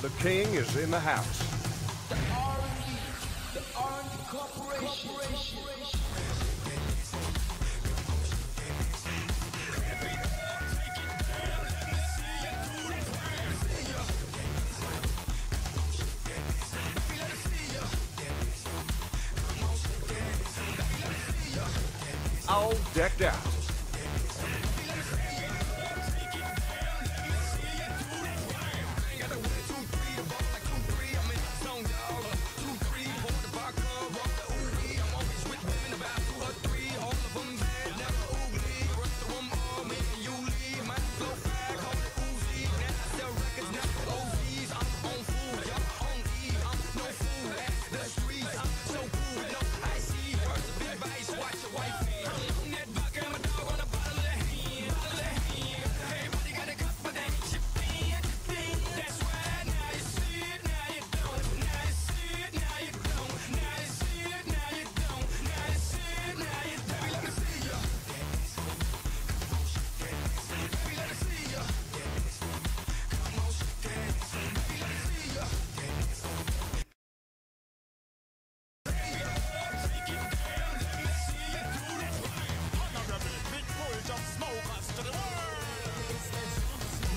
The king is in the house. The Orange Corporation. All decked out.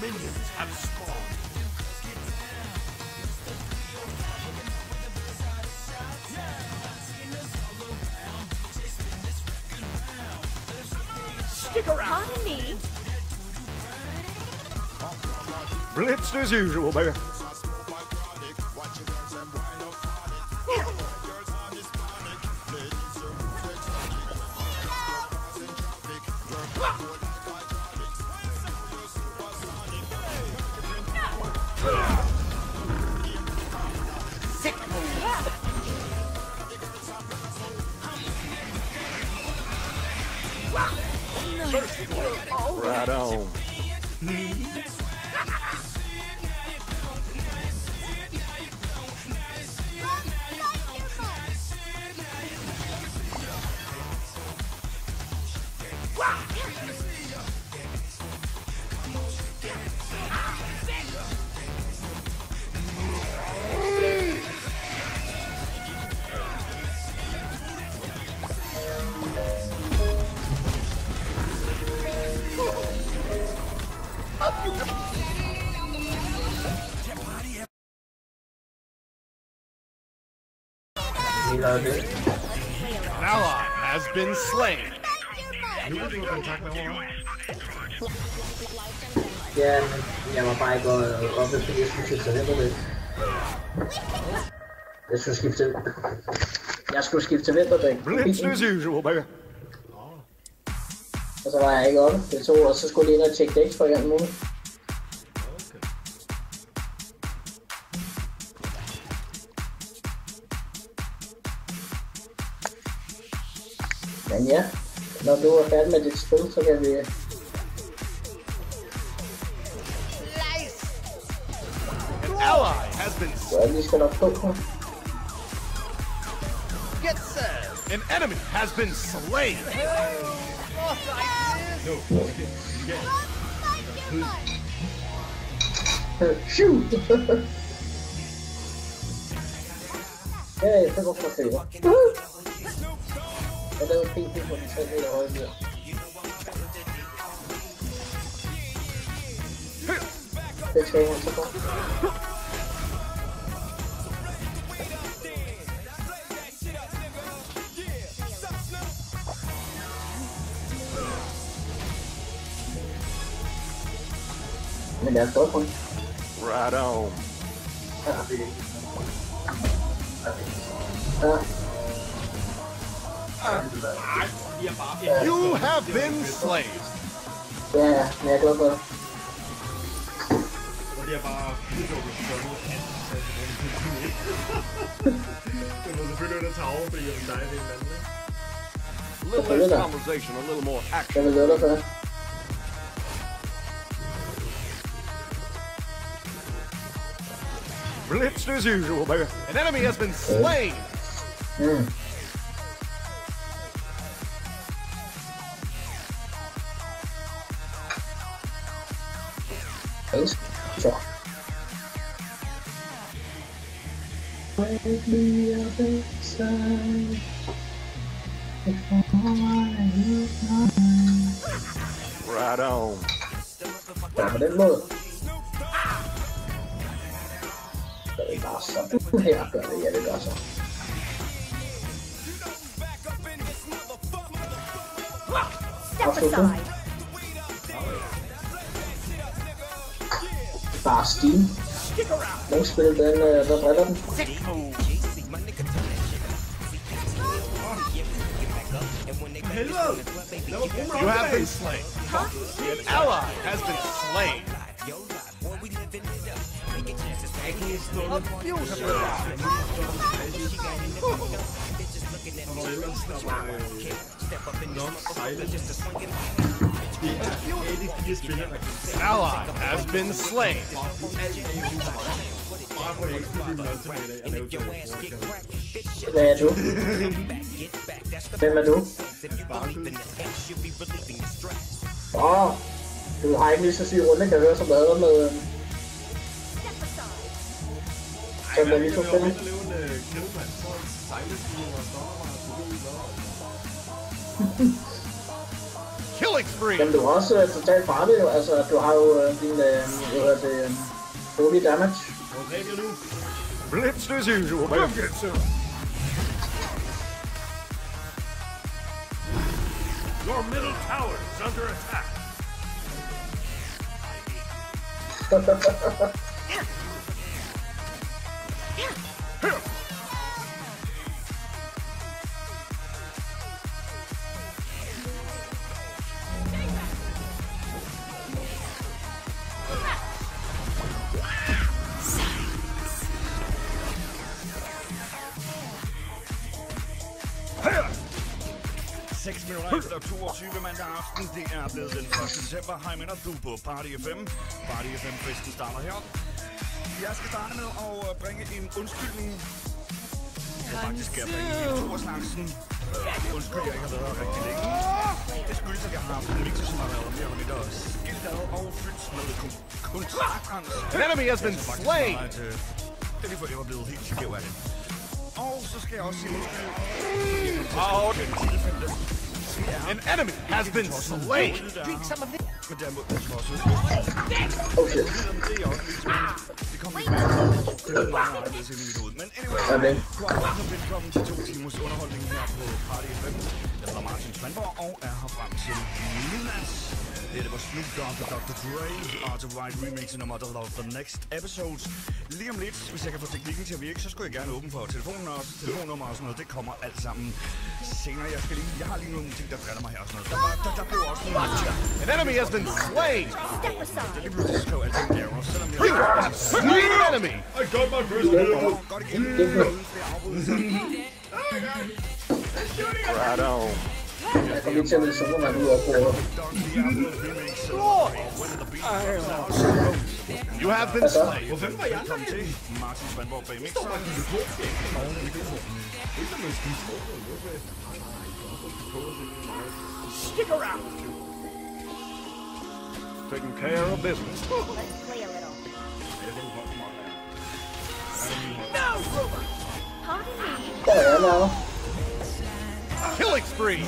Minions have spawned. Stick around. Pardon me. Blitzed as usual, baby. Sick move. Right on. An ally has been slain. Ja, jeg var bare ikke oppe, fordi jeg skulle skifte til vinterdæk. Jeg skulle skifte til vinterdæk. Blitzed as usual, baby. Og så var jeg ikke oppe. Det tog, og så skulle jeg ind og tjekke dæks for en måned. Men ja, når du er færdig med dit spil, så kan vi... An ally has been Så jeg lige skal nok på. get set. An enemy has been slain. Shoot! Ja, så går for fæver. Jeg lavede PP på den 3 meter høje mere. Det skal jeg så godt. Men jeg er stolt på den. Right on. You have been slain. Ja, men jeg er glad for det. Det er bare uddukket det må selvfølgelig under tavle, fordi jeg vil dig det en anden. A little less conversation, a little more action. Jeg vil lade dig for det. Blitzed as usual, baby. An enemy has been slain. Så. Right on. Ja, på den måde. Gør det bare sådan her, gør det, ja det gør så. Step aside. Bare Steam. Nogle spil, den, der driller den. You have been slain. An ally has been slain. Ally has been slain. Hvad er du? Hvem er du? Du har ikke lige så sige runde, kan jeg høre, som der havde med... Som der lige så spændende. Killing spree. Jamen, du er også totalt farlig, jo. Altså, du har jo din, holy damage. Blitzed as usual, man. Your middle tower is under attack. Efter 22 mandag aften, det er blevet den 1. december. Hej med du på Party FM. Party FM-festen starter her. Jeg skal starte med at bringe en undskyldning. Jeg faktisk skal bringe en Thorslagsen. Undskyld, jeg ikke har været her rigtig længe. Det skyldes, at jeg har haft en mixer, som har været mere eller mindre skildret og fyldt med kontraktgrænse. An enemy has been slain. Det er lige for, jeg var blevet helt skæv af det. Og så skal jeg også sige undskyld. An enemy has been slain. Men derimod, også Oh shit. det kommer ikke meget anderledes ind i mit hoved. Men anyway, velkommen til 2 timers underholdning her på Party FM. Jeg hedder Martin Svendborg og er her frem til midnat. Det var Snoop Dogg og Dr. Dre, Art of Right remix nummer der hedder The Next Episode. Lige om lidt, hvis jeg kan få teknikken til at virke, så skulle jeg gerne åbne for telefonen og telefonnummer og sådan noget. Det kommer alt sammen senere. Jeg har lige nogle ting, der driller mig her og sådan noget. Der blev også nogle... An enemy has been slain. Step aside. Lige pludselig skrev alting error, selvom jeg... You have slain an enemy. I got my first kill. Godt igen. Uden flere afbrydelser. Right on. Jeg kommer lige til at ville Superman ud af bordet. You have been slain. Hvorfor var jeg Velkommen til Martin Svendborg bag mixeren. Stick around. Taking care of business. Let's play a little. No, Ruba. Pardon me. Der er jeg laver. Killing spree.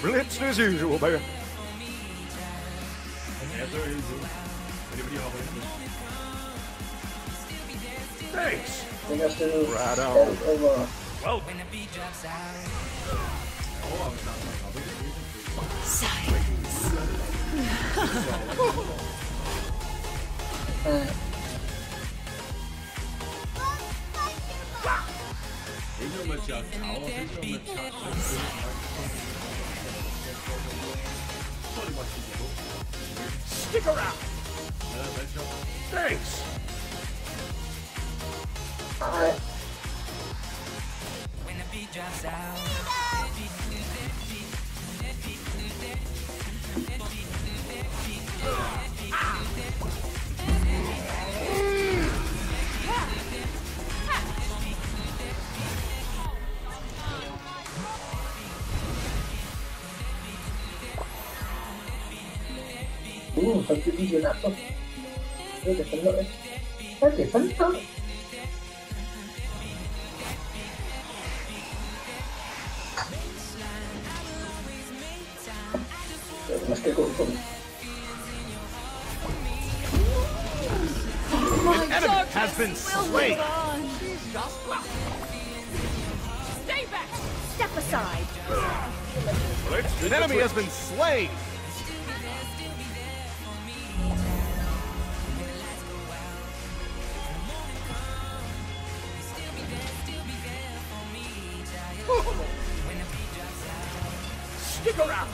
Blitzed as usual, baby. Thanks. Den er stillet Right on. alt over. Ikke noget med Jack Tower, det er noget med Jack Tower. Så er det bare kigge på. Stick around. Ja, hvad er sjovt? Thanks. Nej. thật sự đi nào không? Đây là phấn nộ. Có thể phấn không? Mas cái cũng không. An enemy has been slain. Stay back. Step aside. An enemy has been slain. Stick around.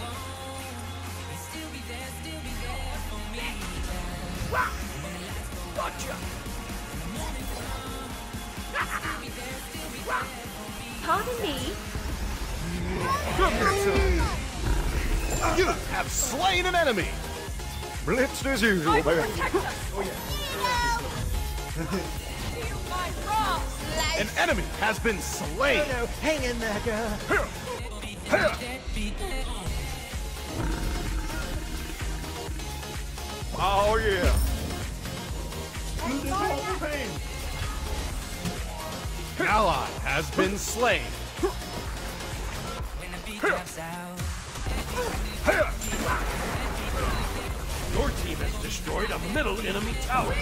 Gotcha. Pardon me. You have slain an enemy. Blitzed as usual, baby. An enemy has been slain. Hang in there, girl. Oh yeah. Ally has been slain. Your team has destroyed a middle enemy tower.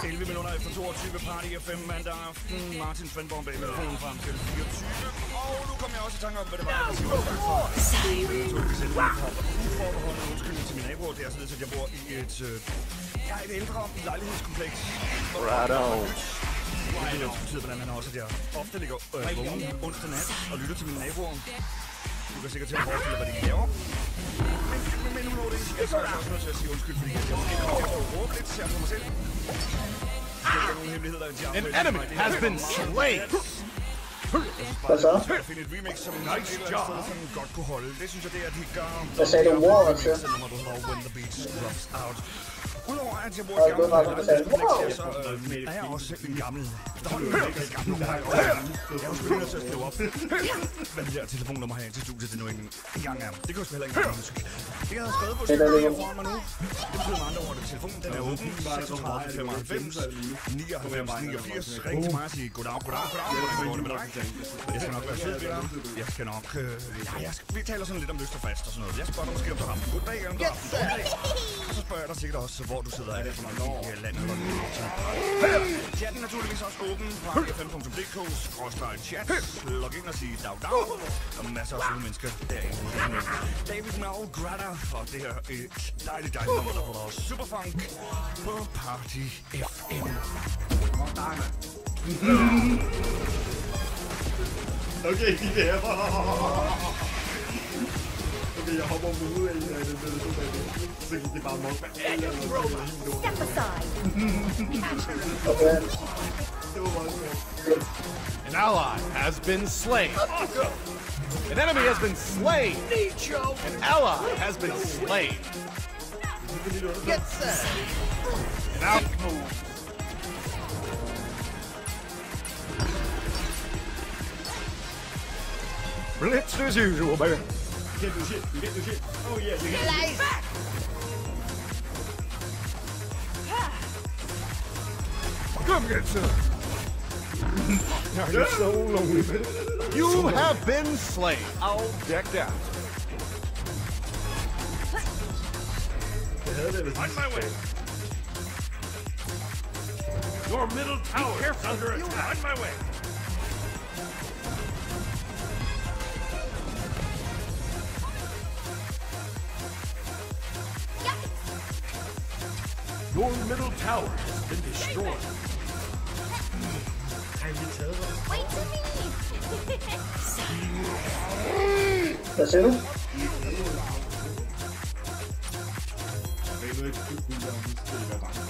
Elve minutter efter 22 Party FM mandag aften. Martin Svendborg bag mikrofonen frem til 24. Og nu kommer jeg også i tanke om, hvad det var, jeg siger. Naturligvis en uforbeholdet undskyldning til mine naboer. Det er således, at jeg bor i et ældre lejlighedskompleks. Right on. Det betyder blandt andet også, at jeg ofte ligger vågen onsdag nat og lytter til mine naboer. Du kan sikkert til at forestille dig, hvad de laver. Men nu når det ikke sker, så er jeg også nødt til at sige undskyld, fordi jeg måske kommer til at råbe lidt, ser for mig selv. An enemy has been slain. Hvad så? At finde et remix, som nice job, som godt kunne holde. Det synes jeg, det er, at de gør. Hvad sagde du, mor, altså? Når du har When the Beat Drops Out. Udover at jeg bor Og i du har du sagde, wow! så er jeg også selv en gammel. Jeg er jo selvfølgelig nødt til at skrive op. Hvad det der telefonnummer her til studiet, det nu ikke engang er. Det kan jo heller ikke huske. Det jeg har skrevet på skrivebordet foran mig nu. Det betyder med andre ord, at telefonen den er åben. 36 95 99 89. Ring til mig og sig goddag, goddag, goddag. Hvordan går det med dig? Jeg skal nok være sød ved dig. Jeg skal nok... vi taler sådan lidt om lyst og fast og sådan noget. Jeg spørger dig måske, om du har haft en god dag, eller om du har haft en dårlig dag. Og så spørger jeg dig sikkert også, hvor du sidder af det for mange i landet, hvor du er. Chatten er naturligvis også åben. Party5.dk/chat. Log ind og sig dag. Og masser af søde mennesker derinde. David Mal Grata og det her dejligt nummer, der holder os Superfunk på Party FM. Okay, de der. Okay, jeg hopper ud af det, så gik det bare mod. Step aside. Okay. Det var meget svært. An ally has been slain. An enemy has been slain. An ally has been slain. Get set. An out move. Blitzed as usual, baby. You can't do shit. You can't do shit. Oh yeah, you can. Come get some. You're so lonely. You have been slain. All decked out. On my way. Your middle tower is under attack. On my way. Your middle tower has been destroyed. Wait for me. Hvad siger du? Det er ikke fuldt ud af, hvis det er bange for.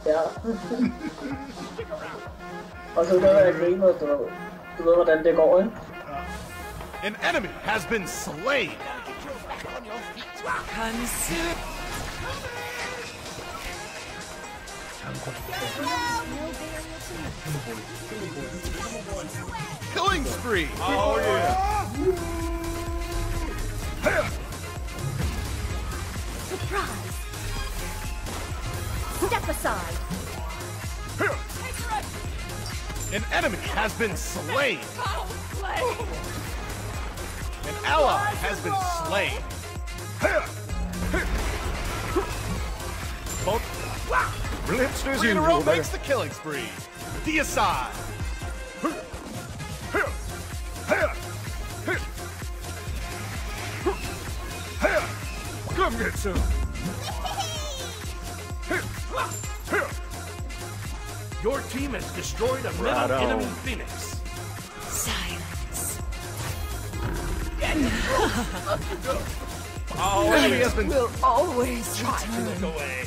Ja. Og så gør jeg gamer, du ved hvordan det går, ikke? An enemy has been slain. Killing spree. Oh yeah. Surprise! Step aside! An enemy has been slain. An ally has been slain. Both Blitzed as three in a usual, row baby. makes the killing spree. Deicide. Come get some. Your team has destroyed a Right middle on. enemy Phoenix. Silence. Oh, enemy has been Will always return. away.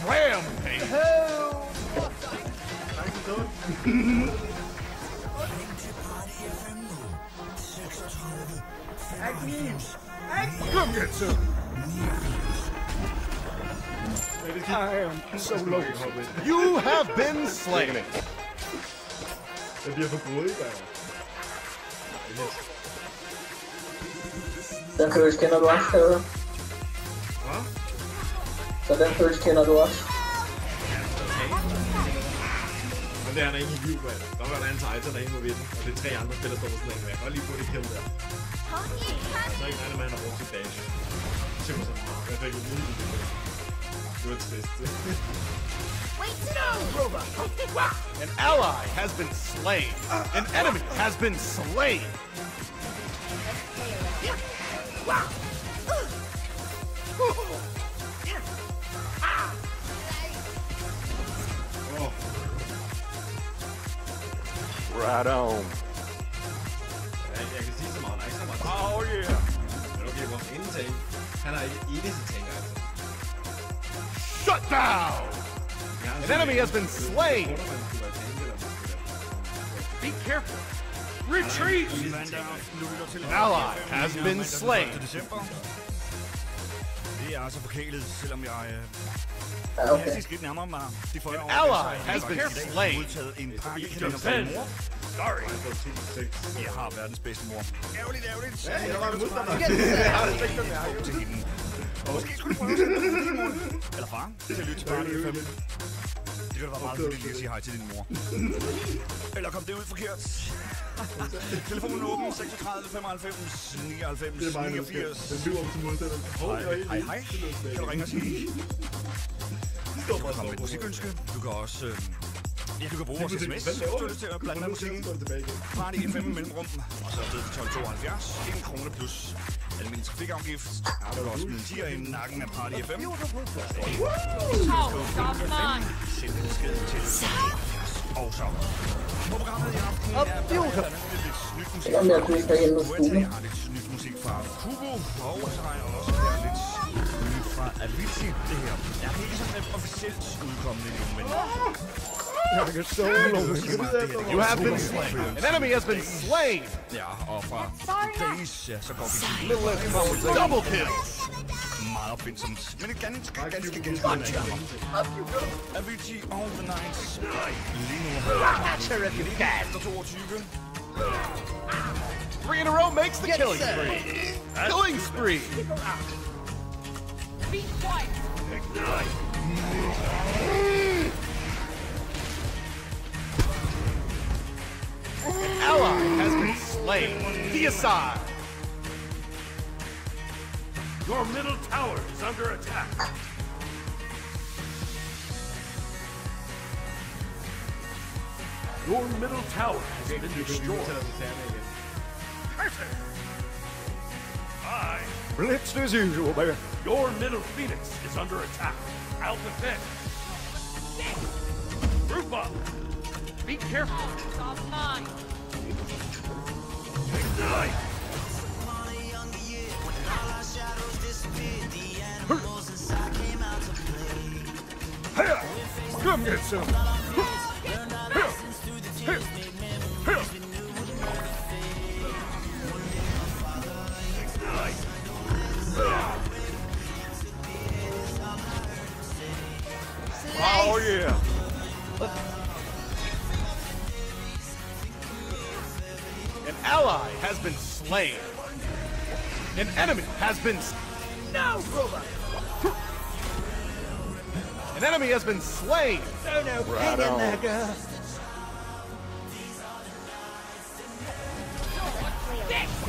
Rampage. Come get some. I am so low. You have been slain. Jeg bliver for grådig, der. Den følelse kender du også, Heather. Hvad? Så den følelse kender du også. Men det er han ikke i view, mand. Der var en Titan, der er inde på vinden, og det er 3 andre spillere, der står sådan en, men jeg kan godt lige få det kill der. Så ikke regner med, at han har brugt sit dash. Simpelthen så meget. Jeg fik en lille det. Det var trist. An ally has been slain. An enemy has been slain. Right on. Jeg kan sige så meget, der er ikke så meget. Oh yeah. Men okay, vores indtag, han har ikke eneste ting, altså. Shut down. An enemy has been slain. Be careful. Retreat. An ally has been slain. Det er altså forkælet, selvom jeg Ja, okay. et skridt nærmere mig. De får ally has been slain. modtaget en pakke kalender fra min mor. Sorry. Jeg har verdens bedste mor. Ærgerligt. Ja, jeg var modstander. Til hende. Og måske skulle du prøve at sætte din mor. Eller far. Til at lytte til Party FM. Det kan da være meget hyggeligt lige at sige hej til din mor. Eller kom det ud forkert. Telefonen åben 36 95 99 Det er bare 89. den lyver om til modstanderen. Hej. Kan du ringe og sige? Du kan komme med et musikønske. Du kan også... Ja, du kan bruge vores sms. Hvis du har lyst til at blande med musikken. Party FM i mellemrum. Og så er det 12,72. 1 krone plus almindelig trafikafgift. Du kan også smide en tiger i nakken af Party FM. Send en besked til og så. På programmet i aften er der lidt nyt musik Om jeg kunne ikke have hjemme hos fra Stue. jeg har lidt nyt musik fra Kubo. Og så har jeg også her lidt nyt fra Avicii. Det her er ikke sådan officielt udkommende endnu, men... You have been slain. An enemy has been slain. Ja, og fra Base, ja, så går vi til Little less conversation. Double kill. meget opfindsomt. Men et ganske Avicii All the Nights. Lige nu efter 22. 3 in a row makes the killing spree. Killing spree. An ally has been slain. Deicide. Your middle tower is under attack. Your middle tower has been destroyed. Blitzed as usual, baby. Your middle Phoenix is under attack. I'll defend. Group up. Be careful. Ignite. Come get some. Oh yeah. An ally has been slain. An enemy has been No, brother. An enemy has been slain. No, hang in there, girl.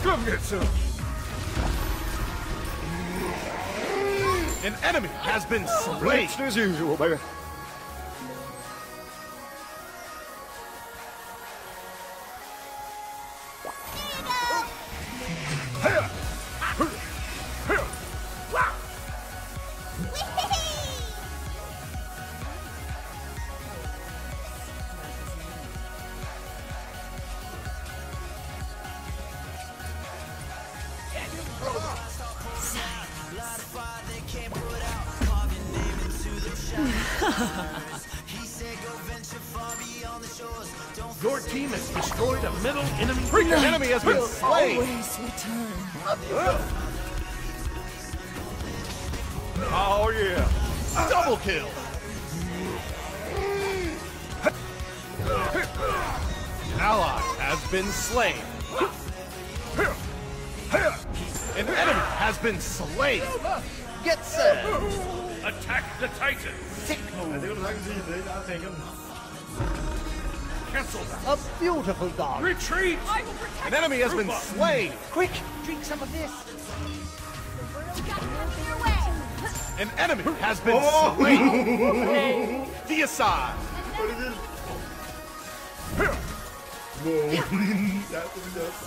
Come get some. An enemy has been slain. As usual, baby. Your team has destroyed a middle enemy. Freaking enemy has been slain. Always return. Oh yeah. Double kill. An ally has been slain. An enemy has been slain. Get set. Attack the Titan. Ja, det kan du sagtens sige, det er jeg tænker. Cancel that. A beautiful dog. Retreat. An enemy has been slain. Quick, drink some of this. An enemy has been slain. Deicide. Hvor er det vildt. Wow. Ja, det vil jeg også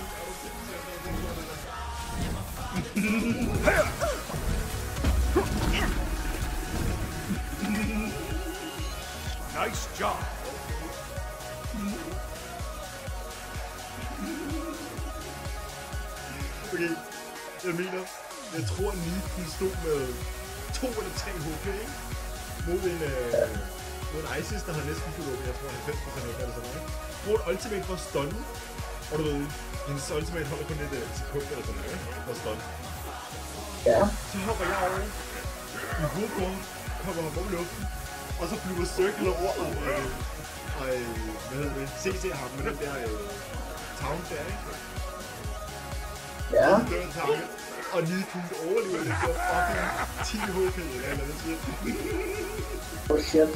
Nice job. Okay, jeg mener, jeg tror Neaten stod med 2 eller 3 HP, ikke? Mod en Isis, der har næsten fuld HP, jeg tror 90% HP eller sådan noget, ikke? Bruger et ultimate for at stunne, og du ved, hendes ultimate holder kun et sekund eller sådan noget, ikke? For at stunne. Ja. Så hopper jeg over i hovedbordet, kommer op over luften, og så flyver Circle over og hvad hedder det, CC ham med den der town der, ikke? Ja. Og Neaten overlever det for fucking 10 HP eller noget, siger. Oh shit.